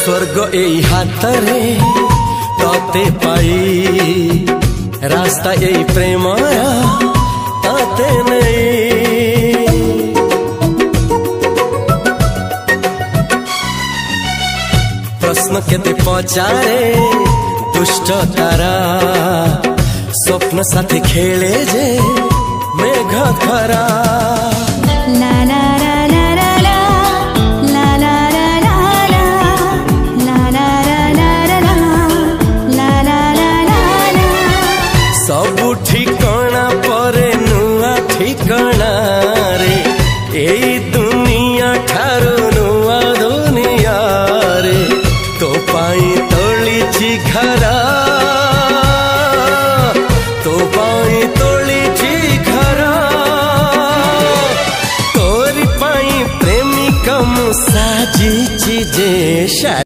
स्वर्ग एई हातरे तते पाई रास्ता एई प्रेमया ताते नहीं। प्रश्न केते पचारे दुष्ट तारा स्वप्न साथी खेले जे मेघ खरा। ला ला ला ला ला ला ला ला ला ला ला ला ला ला। सबु ठिकाना परे नुआ ठिकाना रे एई दुनिया ठारू नुआ दुनिया रे। तो पाई तोलिछि घरा तो पाई तोलिछि घरा तोरी पाई प्रेमिका मु साजिछि जे।